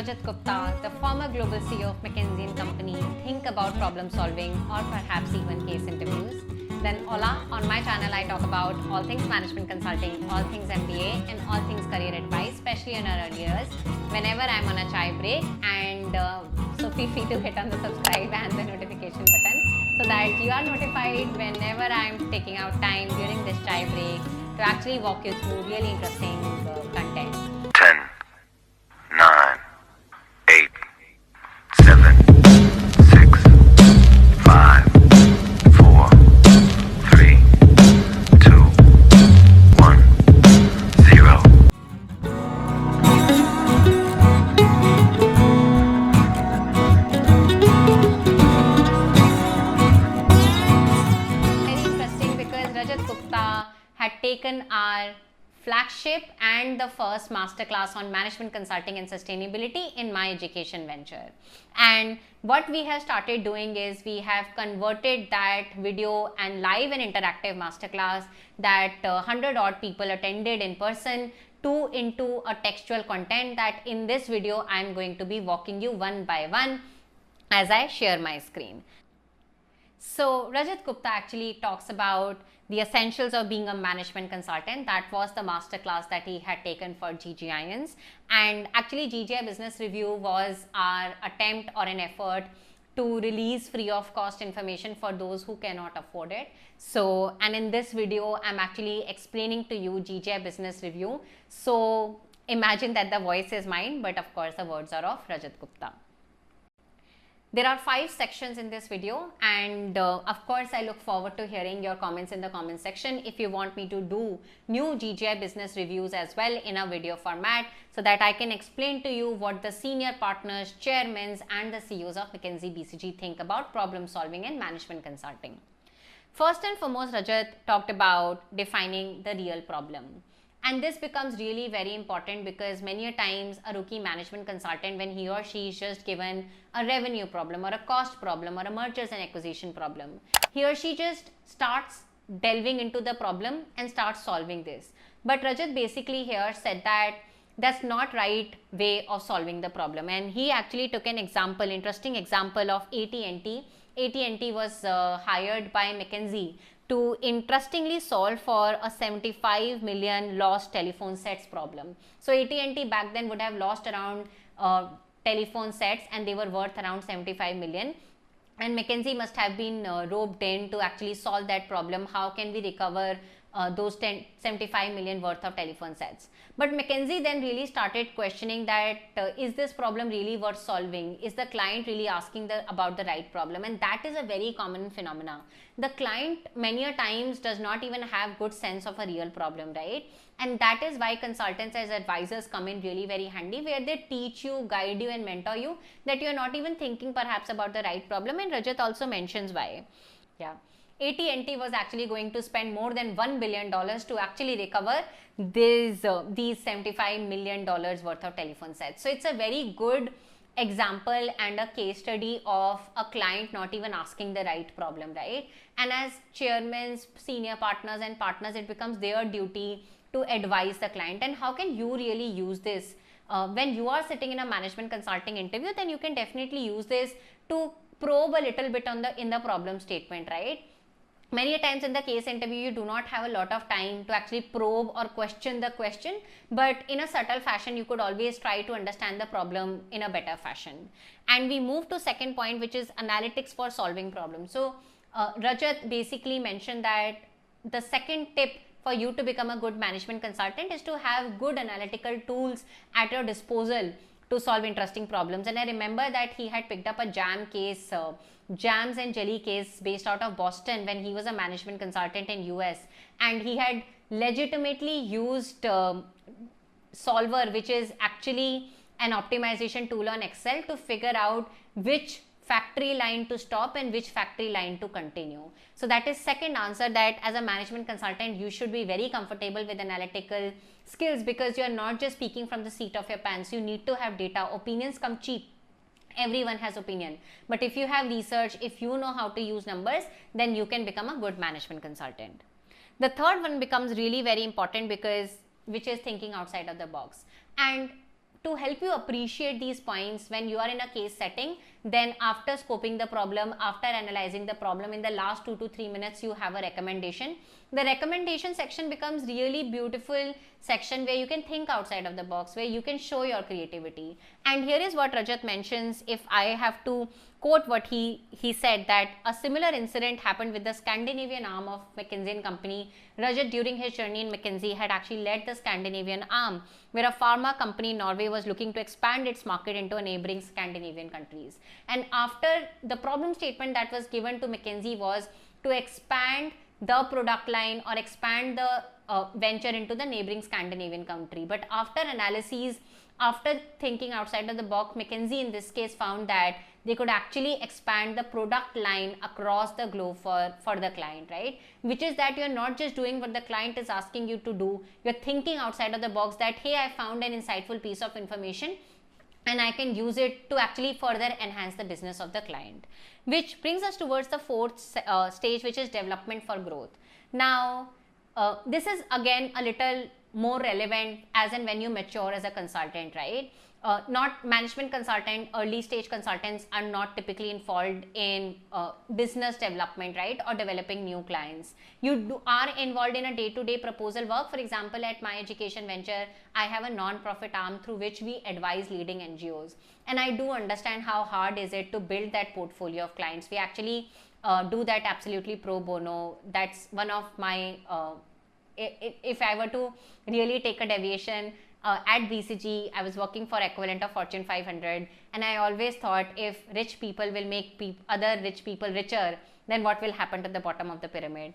Rajat Gupta, the former global CEO of McKinsey & Company, think about problem solving or perhaps even case interviews? Then hola, on my channel I talk about all things management consulting, all things MBA and all things career advice, especially in our early years, whenever I'm on a chai break. And so feel free to hit on the subscribe and the notification button so that you are notified whenever I'm taking out time during this chai break to actually walk you through really interesting content. 10, 9, 8, 7, 6, 5, 4, 3, 2, 1, 0. Very interesting because Rajat Gupta had taken our flagship and the first masterclass on management consulting and sustainability in my education venture. And what we have started doing is we have converted that video and live and interactive masterclass that 100 odd people attended in person into a textual content that in this video I am going to be walking you one by one as I share my screen. So Rajat Gupta actually talks about the essentials of being a management consultant. That was the masterclass that he had taken for GGIans. And actually GGI Business Review was our attempt or an effort to release free of cost information for those who cannot afford it. So, and in this video, I'm actually explaining to you GGI Business Review. So imagine that the voice is mine, but of course the words are of Rajat Gupta. There are 5 sections in this video, and of course I look forward to hearing your comments in the comment section if you want me to do new GGI business reviews as well in a video format so that I can explain to you what the senior partners, chairmen and the CEOs of McKinsey BCG think about problem solving and management consulting. First and foremost, Rajat talked about defining the real problem. And this becomes really very important because many a times a rookie management consultant, when he or she is just given a revenue problem or a cost problem or a mergers and acquisition problem, he or she just starts delving into the problem and starts solving this. But Rajat basically here said that that's not right way of solving the problem. And he actually took an example, interesting example of AT&T. AT&T was hired by McKinsey to interestingly solve for a 75 million lost telephone sets problem. So AT&T back then would have lost around telephone sets and they were worth around 75 million. And McKinsey must have been roped in to actually solve that problem. How can we recover those 75 million worth of telephone sets? But McKinsey then really started questioning that is this problem really worth solving? Is the client really asking about the right problem? And that is a very common phenomena. The client many a times does not even have good sense of a real problem, right? And that is why consultants as advisors come in really very handy, where they teach you, guide you and mentor you that you're not even thinking perhaps about the right problem. And Rajat also mentions why. Yeah. AT&T was actually going to spend more than $1 billion to actually recover these $75 million worth of telephone sets. So it's a very good example and a case study of a client not even asking the right problem, right? And as chairmen, senior partners and partners, it becomes their duty to advise the client. And how can you really use this? When you are sitting in a management consulting interview, then you can definitely use this to probe a little bit in the problem statement, right? Many times in the case interview, you do not have a lot of time to actually probe or question the question, but in a subtle fashion, you could always try to understand the problem in a better fashion. And we move to second point, which is analytics for solving problems. So Rajat basically mentioned that the second tip for you to become a good management consultant is to have good analytical tools at your disposal to solve interesting problems. And I remember that he had picked up a jams and jelly case based out of Boston when he was a management consultant in US, and he had legitimately used Solver, which is actually an optimization tool on Excel, to figure out which factory line to stop and which factory line to continue. So that is second answer, that as a management consultant you should be very comfortable with analytical skills, because you are not just speaking from the seat of your pants. You need to have data. Opinions come cheap. Everyone has opinion, but if you have research, if you know how to use numbers, then you can become a good management consultant. The third one becomes really very important, because which is thinking outside of the box. And to help you appreciate these points when you are in a case setting, then after scoping the problem, after analyzing the problem, in the last 2 to 3 minutes you have a recommendation. The recommendation section becomes really beautiful section where you can think outside of the box, where you can show your creativity. And here is what Rajat mentions, if I have to quote what he said, that a similar incident happened with the Scandinavian arm of McKinsey & Company. Rajat, during his journey in McKinsey, had actually led the Scandinavian arm, where a pharma company in Norway was looking to expand its market into neighboring Scandinavian countries. And after, the problem statement that was given to McKinsey was to expand the product line or expand the venture into the neighboring Scandinavian country. But after analyses, after thinking outside of the box, McKinsey in this case found that they could actually expand the product line across the globe for the client, right? Which is that you're not just doing what the client is asking you to do, you're thinking outside of the box that, hey, I found an insightful piece of information and I can use it to actually further enhance the business of the client. Which brings us towards the fourth stage, which is development for growth. Now, this is again a little more relevant as and when you mature as a consultant, right? Not management consultant, early stage consultants are not typically involved in business development, right, or developing new clients. You are involved in a day-to-day proposal work. For example, at My Education Venture, I have a non-profit arm through which we advise leading NGOs, and I do understand how hard is it to build that portfolio of clients. We actually do that absolutely pro bono. That's one of my if I were to really take a deviation, at BCG, I was working for equivalent of Fortune 500, and I always thought, if rich people will make other rich people richer, then what will happen to the bottom of the pyramid?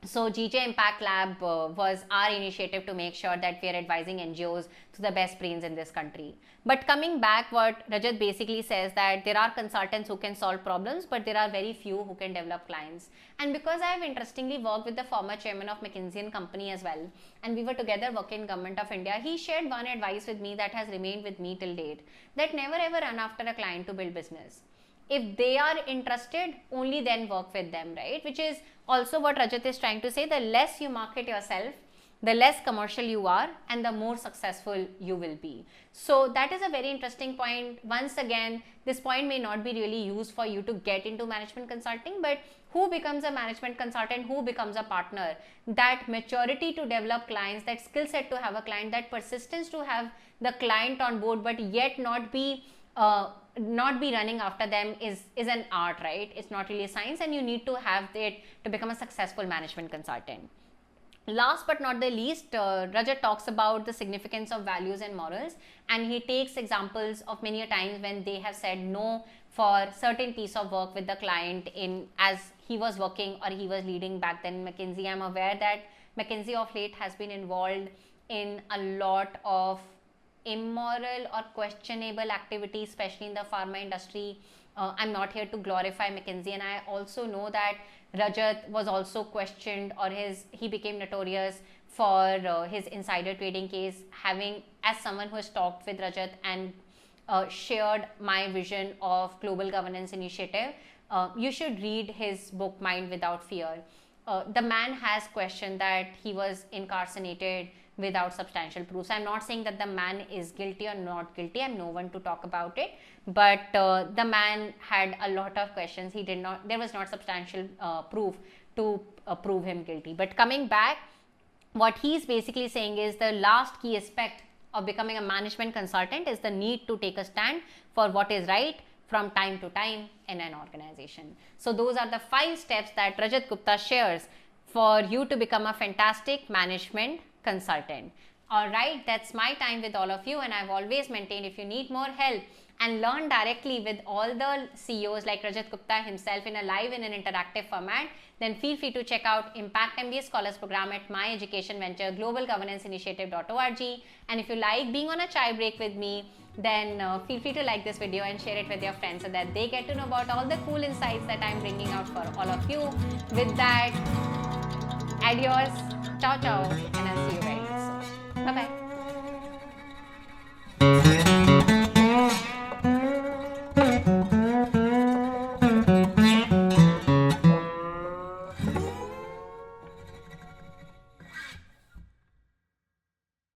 So GJ Impact Lab was our initiative to make sure that we are advising NGOs to the best brains in this country. But coming back, what Rajat basically says, that there are consultants who can solve problems, but there are very few who can develop clients. And because I have interestingly worked with the former chairman of McKinsey & Company as well, and we were together working in Government of India, he shared one advice with me that has remained with me till date, that never ever run after a client to build business. If they are interested, only then work with them, right? Which is also what Rajat is trying to say, the less you market yourself, the less commercial you are, and the more successful you will be. So that is a very interesting point. Once again, this point may not be really used for you to get into management consulting, but who becomes a management consultant, who becomes a partner, that maturity to develop clients, that skill set to have a client, that persistence to have the client on board, but yet not be running after them is an art, right? It's not really a science, and you need to have it to become a successful management consultant. Last but not the least, Rajat talks about the significance of values and morals, and he takes examples of many a times when they have said no for certain piece of work with the client as he was working or he was leading back then in McKinsey. I'm aware that McKinsey of late has been involved in a lot of immoral or questionable activity, especially in the pharma industry. I'm not here to glorify McKinsey, and I also know that Rajat was also questioned, or he became notorious for his insider trading case. Having, as someone who has talked with Rajat and shared my vision of global governance initiative, you should read his book Mind Without Fear. The man has questioned that he was incarcerated without substantial proofs. I'm not saying that the man is guilty or not guilty. I'm no one to talk about it. But the man had a lot of questions. There was not substantial proof to prove him guilty. But coming back, what he's basically saying is the last key aspect of becoming a management consultant is the need to take a stand for what is right from time to time in an organization. So those are the 5 steps that Rajat Gupta shares for you to become a fantastic management consultant. Alright, that's my time with all of you, and I've always maintained, if you need more help and learn directly with all the CEOs like Rajat Gupta himself in an interactive format, then feel free to check out Impact MBA Scholars Program at My Education Venture, globalgovernance-initiative.org. And if you like being on a chai break with me, then feel free to like this video and share it with your friends so that they get to know about all the cool insights that I'm bringing out for all of you. With that, adios, ciao ciao, and I'll see you very soon. Bye bye.